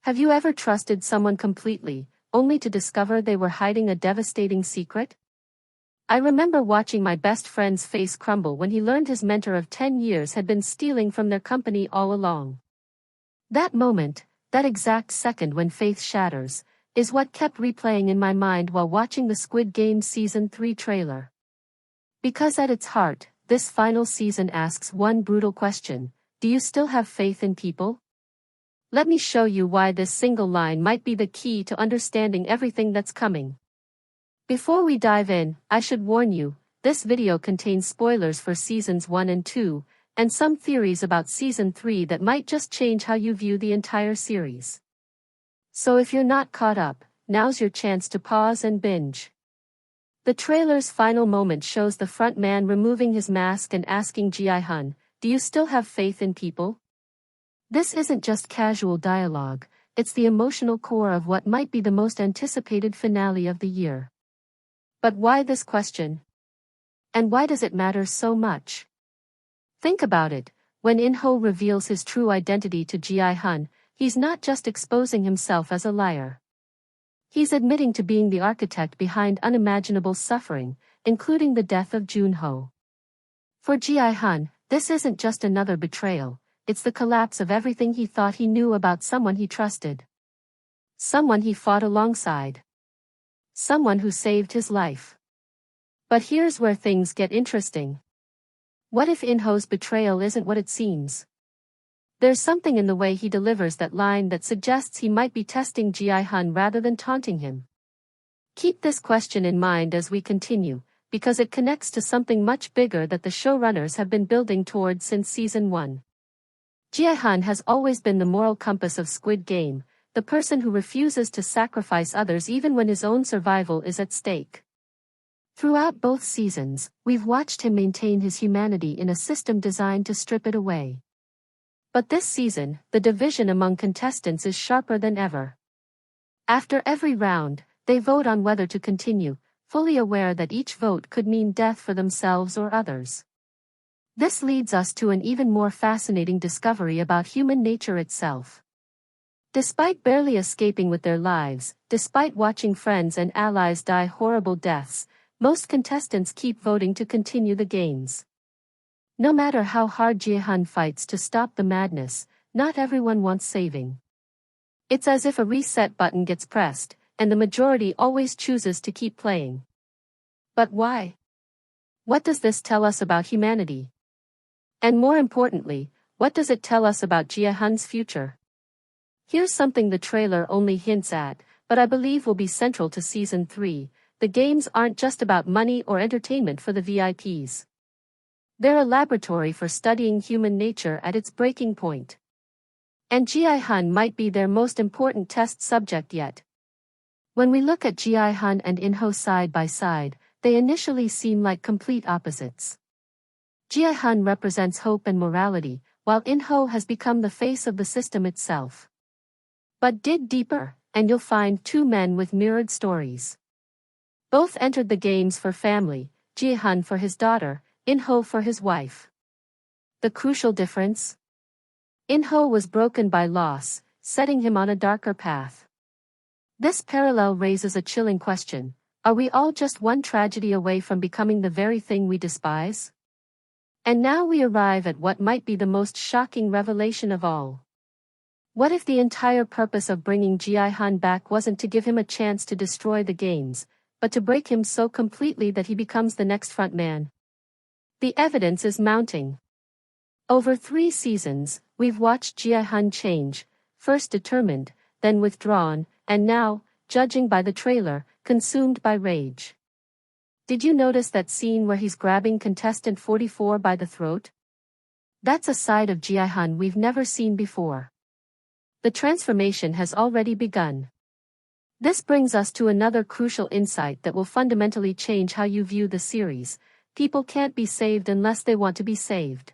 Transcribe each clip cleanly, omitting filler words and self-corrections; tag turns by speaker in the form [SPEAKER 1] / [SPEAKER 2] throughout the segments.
[SPEAKER 1] Have you ever trusted someone completely, only to discover they were hiding a devastating secret? I remember watching my best friend's face crumble when he learned his mentor of 10 years had been stealing from their company all along. That moment, that exact second when faith shatters, is what kept replaying in my mind while watching the Squid Game Season 3 trailer. Because at its heart, this final season asks one brutal question: do you still have faith in people? Let me show you why this single line might be the key to understanding everything that's coming. Before we dive in, I should warn you, this video contains spoilers for Seasons 1 and 2, and some theories about Season 3 that might just change how you view the entire series. So if you're not caught up, now's your chance to pause and binge. The trailer's final moment shows the front man removing his mask and asking Gi-Hun, "Do you still have faith in people?" This isn't just casual dialogue, it's the emotional core of what might be the most anticipated finale of the year. But why this question? And why does it matter so much? Think about it, when In-ho reveals his true identity to Gi-Hun, he's not just exposing himself as a liar. He's admitting to being the architect behind unimaginable suffering, including the death of Junho. For Gi-Hun, this isn't just another betrayal, it's the collapse of everything he thought he knew about someone he trusted. Someone he fought alongside. Someone who saved his life. But here's where things get interesting. What if In-ho's betrayal isn't what it seems? There's something in the way he delivers that line that suggests he might be testing Gi-Hun rather than taunting him. Keep this question in mind as we continue, because it connects to something much bigger that the showrunners have been building toward since Season 1. Gi-Hun has always been the moral compass of Squid Game, the person who refuses to sacrifice others even when his own survival is at stake. Throughout both seasons, we've watched him maintain his humanity in a system designed to strip it away. But this season, the division among contestants is sharper than ever. After every round, they vote on whether to continue, fully aware that each vote could mean death for themselves or others. This leads us to an even more fascinating discovery about human nature itself. Despite barely escaping with their lives, despite watching friends and allies die horrible deaths, most contestants keep voting to continue the games. No matter how hard Gi-Hun fights to stop the madness, not everyone wants saving. It's as if a reset button gets pressed, and the majority always chooses to keep playing. But why? What does this tell us about humanity? And more importantly, what does it tell us about Gi-Hun's future? Here's something the trailer only hints at, but I believe will be central to Season 3. The games aren't just about money or entertainment for the VIPs. They're a laboratory for studying human nature at its breaking point. And Gi-Hun might be their most important test subject yet. When we look at Gi-Hun and In-ho side by side, they initially seem like complete opposites. Gi-Hun represents hope and morality, while In-ho has become the face of the system itself. But dig deeper, and you'll find two men with mirrored stories. Both entered the games for family, Gi-Hun for his daughter, In-ho for his wife. The crucial difference? In-ho was broken by loss, setting him on a darker path. This parallel raises a chilling question: are we all just one tragedy away from becoming the very thing we despise? And now we arrive at what might be the most shocking revelation of all. What if the entire purpose of bringing Gi-Hun back wasn't to give him a chance to destroy the games, but to break him so completely that he becomes the next frontman? The evidence is mounting. Over 3 seasons, we've watched Gi-Hun change, first determined, then withdrawn, and now, judging by the trailer, consumed by rage. Did you notice that scene where he's grabbing contestant 44 by the throat? That's a side of Gi-Hun we've never seen before. The transformation has already begun. This brings us to another crucial insight that will fundamentally change how you view the series: people can't be saved unless they want to be saved.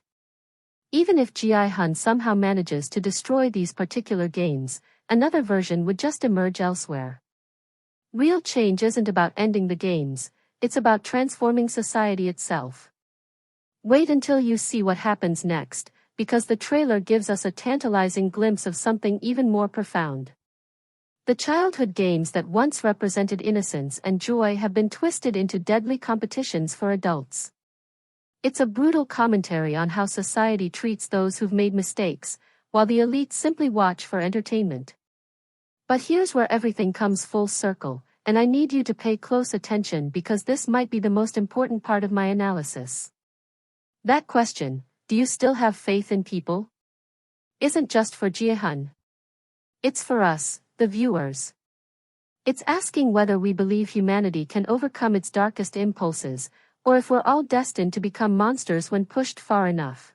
[SPEAKER 1] Even if Gi-Hun somehow manages to destroy these particular games, another version would just emerge elsewhere. Real change isn't about ending the games, it's about transforming society itself. Wait until you see what happens next, because the trailer gives us a tantalizing glimpse of something even more profound. The childhood games that once represented innocence and joy have been twisted into deadly competitions for adults. It's a brutal commentary on how society treats those who've made mistakes, while the elite simply watch for entertainment. But here's where everything comes full circle, and I need you to pay close attention because this might be the most important part of my analysis. That question, do you still have faith in people? Isn't just for Gi-Hun. It's for us, the viewers. It's asking whether we believe humanity can overcome its darkest impulses, or if we're all destined to become monsters when pushed far enough.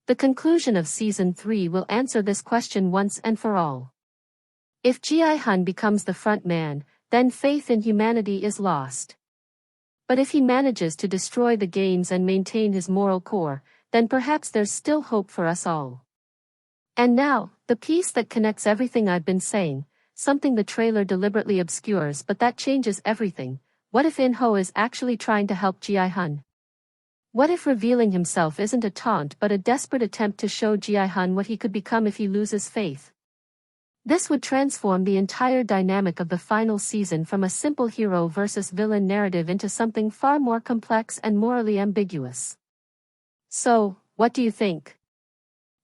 [SPEAKER 1] The conclusion of Season 3 will answer this question once and for all. If Gi-Hun becomes the front man, then faith in humanity is lost. But if he manages to destroy the games and maintain his moral core, then perhaps there's still hope for us all. And now, the piece that connects everything I've been saying, something the trailer deliberately obscures but that changes everything. What if In-ho is actually trying to help Gi-Hun? What if revealing himself isn't a taunt but a desperate attempt to show Gi-Hun what he could become if he loses faith? This would transform the entire dynamic of the final season from a simple hero versus villain narrative into something far more complex and morally ambiguous. So, what do you think?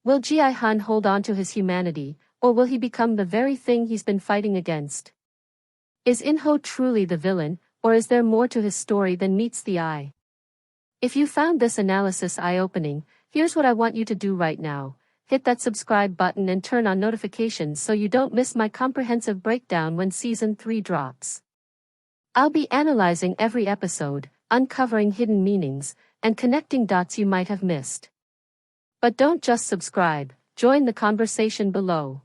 [SPEAKER 1] Will Gi-Hun hold on to his humanity, or will he become the very thing he's been fighting against? Is In-ho truly the villain, or is there more to his story than meets the eye? If you found this analysis eye-opening, here's what I want you to do right now. Hit that subscribe button and turn on notifications so you don't miss my comprehensive breakdown when Season 3 drops. I'll be analyzing every episode, uncovering hidden meanings, and connecting dots you might have missed. But don't just subscribe, join the conversation below.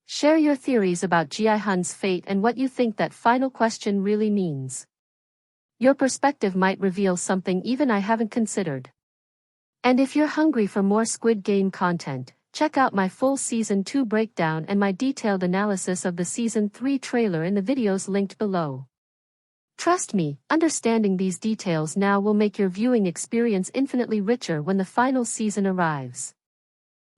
[SPEAKER 1] Share your theories about Gi-Hun's fate and what you think that final question really means. Your perspective might reveal something even I haven't considered. And if you're hungry for more Squid Game content, check out my full Season 2 breakdown and my detailed analysis of the Season 3 trailer in the videos linked below. Trust me, understanding these details now will make your viewing experience infinitely richer when the final season arrives.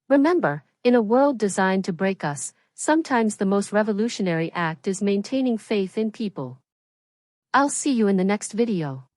[SPEAKER 1] Remember, in a world designed to break us, sometimes the most revolutionary act is maintaining faith in people. I'll see you in the next video.